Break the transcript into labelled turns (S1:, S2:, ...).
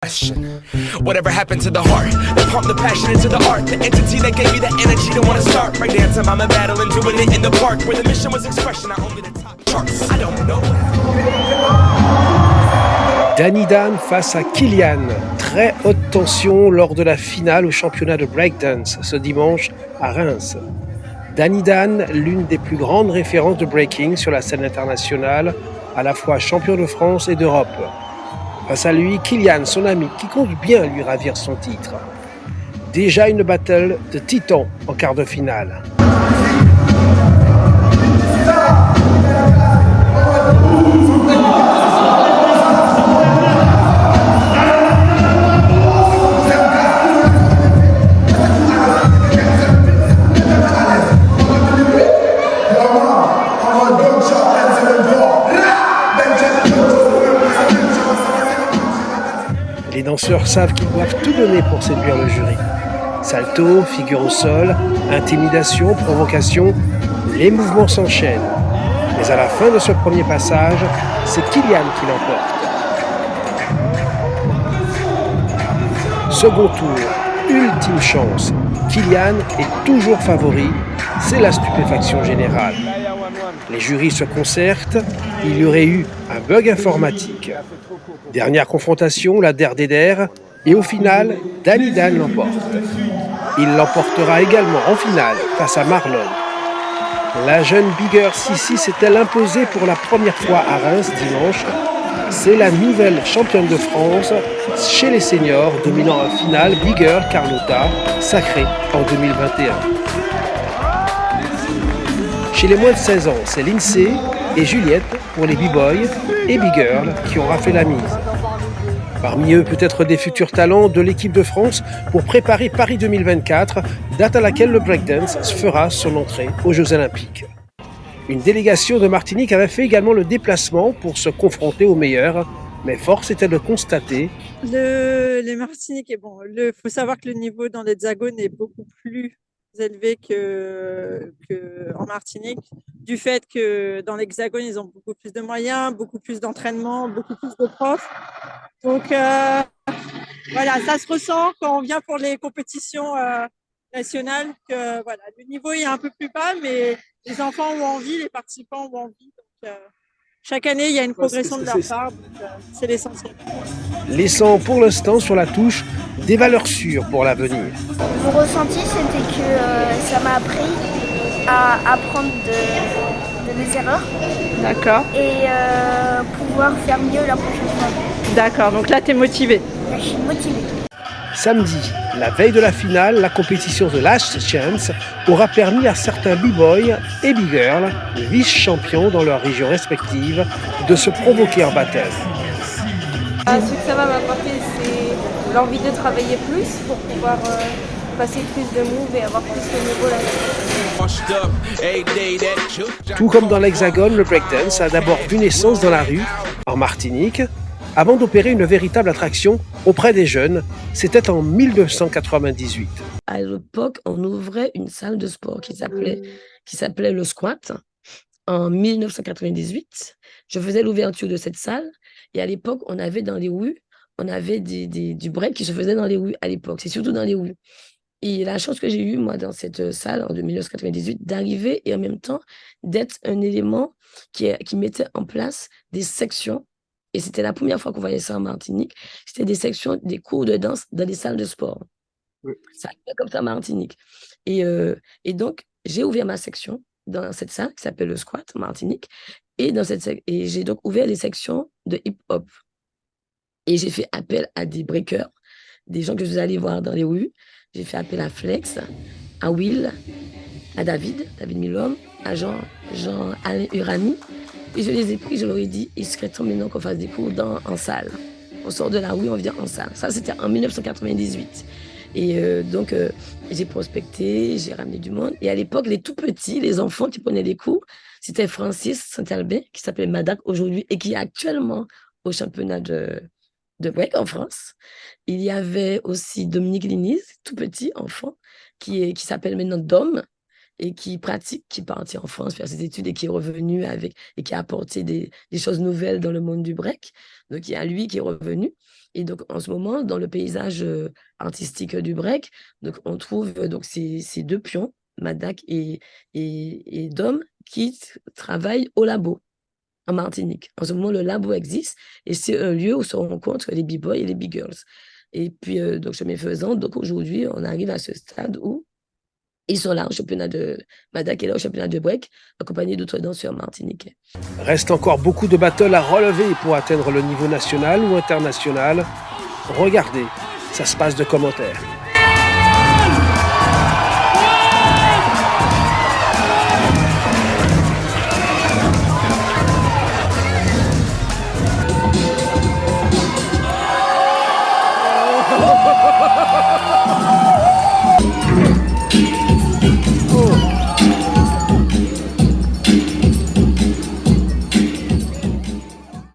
S1: Question. Whatever happened to the heart that pumped the passion into the art, the entity that gave me the energy to want to start right dancing, I'm a battle and doing it in the park where the mission was expression, not only the top charts. I don't know.
S2: Danny Dan face à Kilian. Très haute tension lors de la finale au championnat de breakdance ce dimanche à Reims. Danny Dan, l'une des plus grandes références de breaking sur la scène internationale, à la fois champion de France et d'Europe. Face à lui, Kilian, son ami, qui compte bien lui ravir son titre. Déjà une battle de titans en quart de finale. Les danseurs savent qu'ils doivent tout donner pour séduire le jury. Salto, figure au sol, intimidation, provocation, les mouvements s'enchaînent. Mais à la fin de ce premier passage, c'est Kilian qui l'emporte. Second tour, ultime chance. Kilian est toujours favori, c'est la stupéfaction générale. Les jurys se concertent, il y aurait eu un bug informatique. Dernière confrontation, la der des der, et au final, Danny Dan l'emporte. Il l'emportera également en finale face à Marlon. La jeune Bigger Sissi s'est-elle imposée pour la première fois à Reims dimanche. C'est la nouvelle championne de France chez les seniors, dominant en finale Bigger Carlotta, sacrée en 2021. Chez les moins de 16 ans, c'est Lindsay et Juliette pour les b-boys et b-girls qui ont raflé la mise. Parmi eux, peut-être des futurs talents de l'équipe de France pour préparer Paris 2024, date à laquelle le breakdance fera son entrée aux Jeux Olympiques. Une délégation de Martinique avait fait également le déplacement pour se confronter aux meilleurs, mais force était de constater.
S3: Les Martiniquais, faut savoir que le niveau dans l'Hexagone est beaucoup plus élevé qu'en Martinique, du fait que dans l'Hexagone, ils ont beaucoup plus de moyens, beaucoup plus d'entraînement, beaucoup plus de profs. Donc, voilà, ça se ressent quand on vient pour les compétitions nationales, que voilà, le niveau est un peu plus bas, mais les enfants ont envie, les participants ont envie. Donc, chaque année, il y a une progression de leur part, donc c'est l'essentiel.
S2: Laissant pour l'instant sur la touche des valeurs sûres pour l'avenir.
S4: Mon ressenti, c'était que ça m'a appris à apprendre de mes erreurs.
S3: D'accord.
S4: Et pouvoir faire mieux la prochaine fois.
S3: D'accord, donc là, tu es motivée.
S4: Là, je suis motivée.
S2: Samedi, la veille de la finale, la compétition de Last Chance aura permis à certains b-boys et b-girls, vice-champions dans leurs régions respectives, de se provoquer en battle.
S5: Ce que ça va m'apporter, c'est l'envie de travailler plus pour pouvoir passer plus de moves et avoir plus de niveau là.
S2: Tout comme dans l'Hexagone, le breakdance a d'abord vu naissance dans la rue, en Martinique, avant d'opérer une véritable attraction auprès des jeunes. C'était en 1998.
S6: À l'époque, on ouvrait une salle de sport qui s'appelait le Squat. En 1998, je faisais l'ouverture de cette salle. Et à l'époque, on avait dans les rues, on avait du break qui se faisait dans les rues à l'époque. C'est surtout dans les rues. Et la chance que j'ai eue, moi, dans cette salle en 1998, d'arriver et en même temps d'être un élément qui mettait en place des sections. Et c'était la première fois qu'on voyait ça en Martinique. C'était des sections, des cours de danse dans des salles de sport. Oui. Ça arrivait comme ça en Martinique. Et donc, j'ai ouvert ma section dans cette salle qui s'appelle le Squat en Martinique. Et j'ai donc ouvert les sections de hip-hop. Et j'ai fait appel à des breakers, des gens que je vous allez voir dans les rues. J'ai fait appel à Flex, à Will, à David Milhomme, à Jean-Alain Urani. Et je les ai pris, je leur ai dit, il serait temps maintenant qu'on fasse des cours en salle. On sort de la rue, on vient en salle. Ça, c'était en 1998. Et donc, j'ai prospecté, j'ai ramené du monde. Et à l'époque, les tout petits, les enfants qui prenaient des cours, c'était Francis Saint-Albert, qui s'appelait Madac aujourd'hui, et qui est actuellement au championnat de break en France. Il y avait aussi Dominique Liniz, tout petit enfant, qui s'appelle maintenant Dom, et qui pratique, qui est parti en France faire ses études et qui est revenu et qui a apporté des choses nouvelles dans le monde du break. Donc, il y a lui qui est revenu. Et donc, en ce moment, dans le paysage artistique du break, donc, on trouve donc, ces deux pions, Madak et Dom, qui travaillent au labo en Martinique. En ce moment, le labo existe et c'est un lieu où se rencontrent les b-boys et les b-girls. Et puis, donc, chemin faisant, donc aujourd'hui, on arrive à ce stade où ils sont là au championnat de Madak et là au championnat de break, accompagnés d'autres danseurs martiniquais.
S2: Reste encore beaucoup de battles à relever pour atteindre le niveau national ou international. Regardez, ça se passe de commentaires.